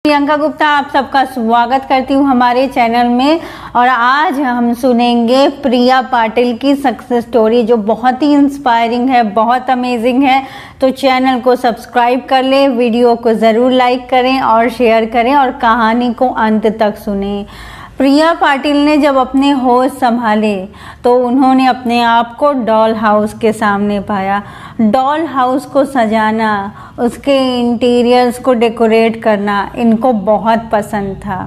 प्रियंका गुप्ता आप सबका स्वागत करती हूँ हमारे चैनल में। और आज हम सुनेंगे प्रिया पाटिल की सक्सेस स्टोरी जो बहुत ही इंस्पायरिंग है, बहुत अमेजिंग है। तो चैनल को सब्सक्राइब कर लें, वीडियो को ज़रूर लाइक करें और शेयर करें और कहानी को अंत तक सुनें। प्रिया पाटिल ने जब अपने होश संभाले तो उन्होंने अपने आप को डॉल हाउस के सामने पाया। डॉल हाउस को सजाना, उसके इंटीरियर्स को डेकोरेट करना इनको बहुत पसंद था।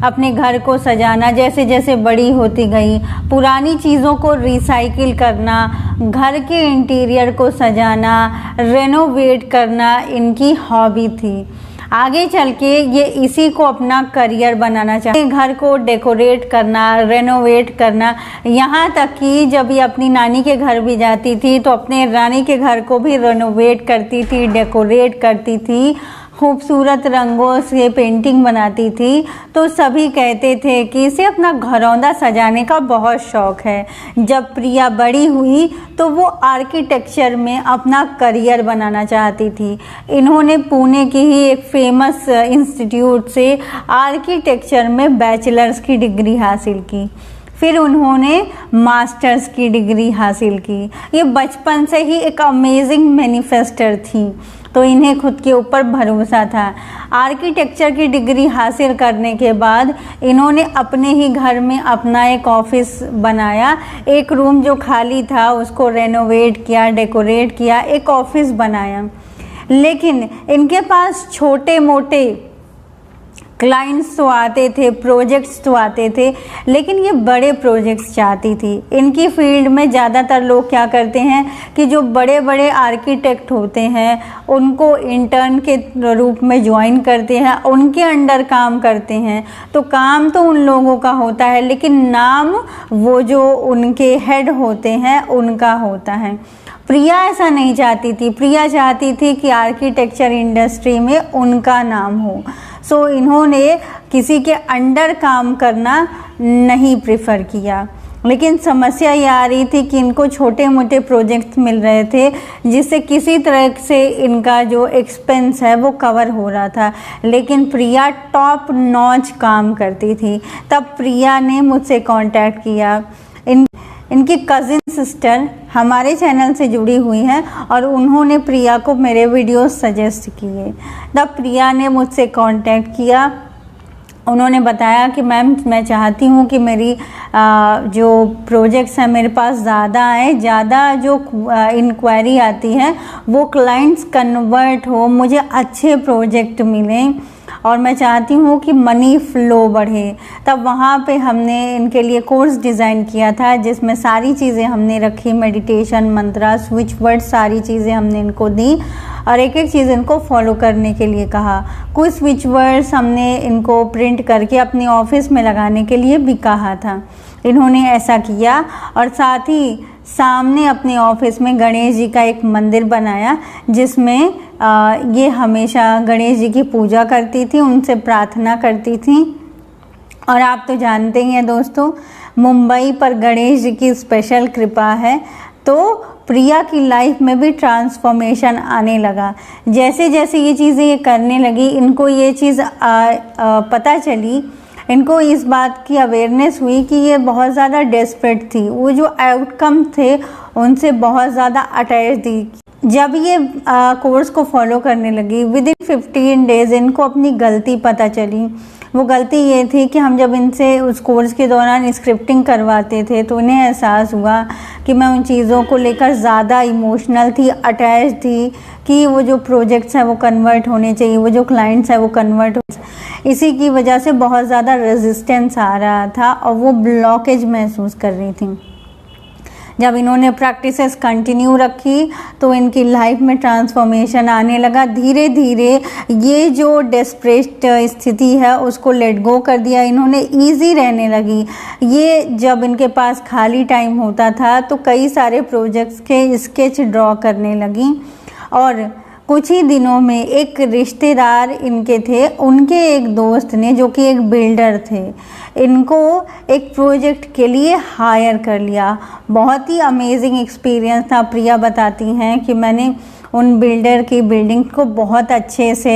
अपने घर को सजाना, जैसे जैसे बड़ी होती गई पुरानी चीज़ों को रिसाइकिल करना, घर के इंटीरियर को सजाना, रेनोवेट करना इनकी हॉबी थी। आगे चल के ये इसी को अपना करियर बनाना चाहते। घर को डेकोरेट करना, रेनोवेट करना, यहाँ तक कि जब ये अपनी नानी के घर भी जाती थी तो अपने रानी के घर को भी रेनोवेट करती थी, डेकोरेट करती थी, खूबसूरत रंगों से पेंटिंग बनाती थी। तो सभी कहते थे कि इसे अपना घरौंदा सजाने का बहुत शौक़ है। जब प्रिया बड़ी हुई तो वो आर्किटेक्चर में अपना करियर बनाना चाहती थी। इन्होंने पुणे की ही एक फेमस इंस्टीट्यूट से आर्किटेक्चर में बैचलर्स की डिग्री हासिल की, फिर उन्होंने मास्टर्स की डिग्री हासिल की। ये बचपन से ही एक अमेजिंग मैनिफेस्टर थी, तो इन्हें खुद के ऊपर भरोसा था। आर्किटेक्चर की डिग्री हासिल करने के बाद इन्होंने अपने ही घर में अपना एक ऑफिस बनाया। एक रूम जो खाली था उसको रेनोवेट किया, डेकोरेट किया, एक ऑफिस बनाया। लेकिन इनके पास छोटे मोटे क्लाइंट्स तो आते थे, प्रोजेक्ट्स तो आते थे, लेकिन ये बड़े प्रोजेक्ट्स चाहती थी। इनकी फील्ड में ज़्यादातर लोग क्या करते हैं कि जो बड़े बड़े आर्किटेक्ट होते हैं उनको इंटर्न के रूप में ज्वाइन करते हैं, उनके अंडर काम करते हैं। तो काम तो उन लोगों का होता है, लेकिन नाम वो जो उनके हेड होते हैं उनका होता है। प्रिया ऐसा नहीं चाहती थी। प्रिया चाहती थी कि आर्किटेक्चर इंडस्ट्री में उनका नाम हो। सो इन्होंने किसी के अंडर काम करना नहीं प्रेफर किया। लेकिन समस्या ये आ रही थी कि इनको छोटे मोटे प्रोजेक्ट्स मिल रहे थे जिससे किसी तरह से इनका जो एक्सपेंस है वो कवर हो रहा था। लेकिन प्रिया टॉप नॉच काम करती थी। तब प्रिया ने मुझसे कांटेक्ट किया। इनकी कज़िन सिस्टर हमारे चैनल से जुड़ी हुई हैं और उन्होंने प्रिया को मेरे वीडियोस सजेस्ट किए। तब प्रिया ने मुझसे कांटेक्ट किया। उन्होंने बताया कि मैम मैं चाहती हूँ कि मेरी जो प्रोजेक्ट्स हैं मेरे पास ज़्यादा आए, ज़्यादा जो इंक्वायरी आती है वो क्लाइंट्स कन्वर्ट हो, मुझे अच्छे प्रोजेक्ट मिलें और मैं चाहती हूँ कि मनी फ्लो बढ़े। तब वहाँ पे हमने इनके लिए कोर्स डिज़ाइन किया था जिसमें सारी चीज़ें हमने रखी, मेडिटेशन, मंत्रा, स्विच वर्ड, सारी चीज़ें हमने इनको दी और एक एक चीज़ इनको फॉलो करने के लिए कहा। कुछ स्विच वर्ड्स हमने इनको प्रिंट करके अपने ऑफिस में लगाने के लिए भी कहा था। इन्होंने ऐसा किया और साथ ही सामने अपने ऑफिस में गणेश जी का एक मंदिर बनाया जिसमें ये हमेशा गणेश जी की पूजा करती थी, उनसे प्रार्थना करती थी। और आप तो जानते ही हैं दोस्तों, मुंबई पर गणेश जी की स्पेशल कृपा है। तो प्रिया की लाइफ में भी ट्रांसफॉर्मेशन आने लगा। जैसे जैसे ये चीज़ें ये करने लगी, इनको ये चीज़ पता चली, इनको इस बात की अवेयरनेस हुई कि ये बहुत ज़्यादा डेस्परेट थी। वो जो आउटकम थे उनसे बहुत ज़्यादा अटैच थी। जब ये कोर्स को फॉलो करने लगी, विद इन 15 डेज़ इनको अपनी गलती पता चली। वो गलती ये थी कि हम जब इनसे उस कोर्स के दौरान स्क्रिप्टिंग करवाते थे तो इन्हें एहसास हुआ कि मैं उन चीज़ों को लेकर ज़्यादा इमोशनल थी, अटैच थी कि वो जो प्रोजेक्ट्स हैं वो कन्वर्ट होने चाहिए, वो जो क्लाइंट्स हैं वो कन्वर्ट हो। इसी की वजह से बहुत ज़्यादा रेजिस्टेंस आ रहा था और वो ब्लॉकेज महसूस कर रही थी। जब इन्होंने प्रैक्टिसेस कंटिन्यू रखी तो इनकी लाइफ में ट्रांसफॉर्मेशन आने लगा। धीरे धीरे ये जो डेस्परेट स्थिति है उसको लेट गो कर दिया इन्होंने, ईजी रहने लगी। ये जब इनके पास खाली टाइम होता था तो कई सारे प्रोजेक्ट्स के स्केच ड्रॉ करने लगी। और कुछ ही दिनों में एक रिश्तेदार इनके थे, उनके एक दोस्त ने जो कि एक बिल्डर थे, इनको एक प्रोजेक्ट के लिए हायर कर लिया। बहुत ही अमेजिंग एक्सपीरियंस था। प्रिया बताती हैं कि मैंने उन बिल्डर की बिल्डिंग को बहुत अच्छे से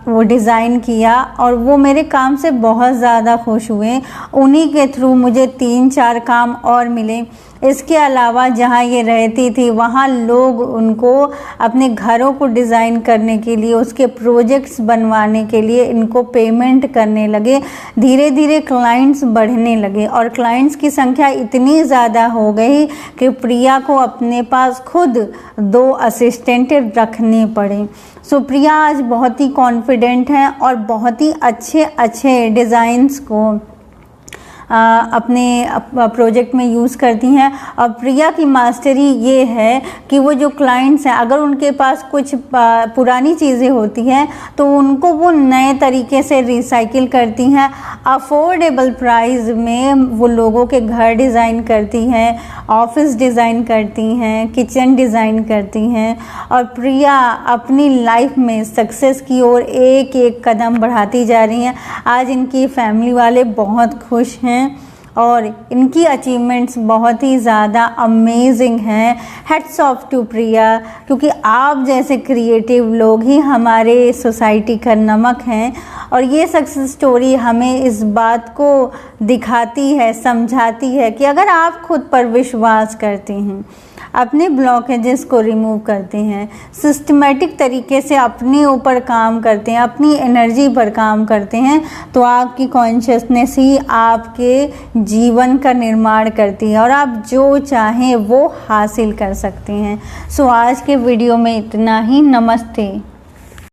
वो डिज़ाइन किया और वो मेरे काम से बहुत ज़्यादा खुश हुए। उन्हीं के थ्रू मुझे 3-4 काम और मिले। इसके अलावा जहाँ ये रहती थी वहाँ लोग उनको अपने घरों को डिज़ाइन करने के लिए, उसके प्रोजेक्ट्स बनवाने के लिए इनको पेमेंट करने लगे। धीरे धीरे क्लाइंट्स बढ़ने लगे और क्लाइंट्स की संख्या इतनी ज़्यादा हो गई कि प्रिया को अपने पास खुद 2 असिस्टेंट रखने पड़े। सो प्रिया आज बहुत ही कॉन्फिडेंट हैं और बहुत ही अच्छे डिज़ाइंस को अपने प्रोजेक्ट में यूज़ करती हैं। और प्रिया की मास्टरी ये है कि वो जो क्लाइंट्स हैं, अगर उनके पास कुछ पुरानी चीज़ें होती हैं तो उनको वो नए तरीके से रिसाइकिल करती हैं। अफोर्डेबल प्राइस में वो लोगों के घर डिज़ाइन करती हैं, ऑफिस डिज़ाइन करती हैं, किचन डिज़ाइन करती हैं। और प्रिया अपनी लाइफ में सक्सेस की ओर एक एक कदम बढ़ाती जा रही हैं। आज इनकी फैमिली वाले बहुत खुश हैं और इनकी अचीवमेंट्स बहुत ही ज़्यादा अमेजिंग हैं। हेड्स ऑफ टू प्रिया, क्योंकि आप जैसे क्रिएटिव लोग ही हमारे सोसाइटी का नमक हैं। और ये सक्सेस स्टोरी हमें इस बात को दिखाती है, समझाती है कि अगर आप खुद पर विश्वास करती हैं, अपने ब्लॉकेजेस को रिमूव करते हैं, सिस्टमेटिक तरीके से अपने ऊपर काम करते हैं, अपनी एनर्जी पर काम करते हैं, तो आपकी कॉन्शियसनेस ही आपके जीवन का निर्माण करती है और आप जो चाहें वो हासिल कर सकते हैं। सो आज के वीडियो में इतना ही। नमस्ते।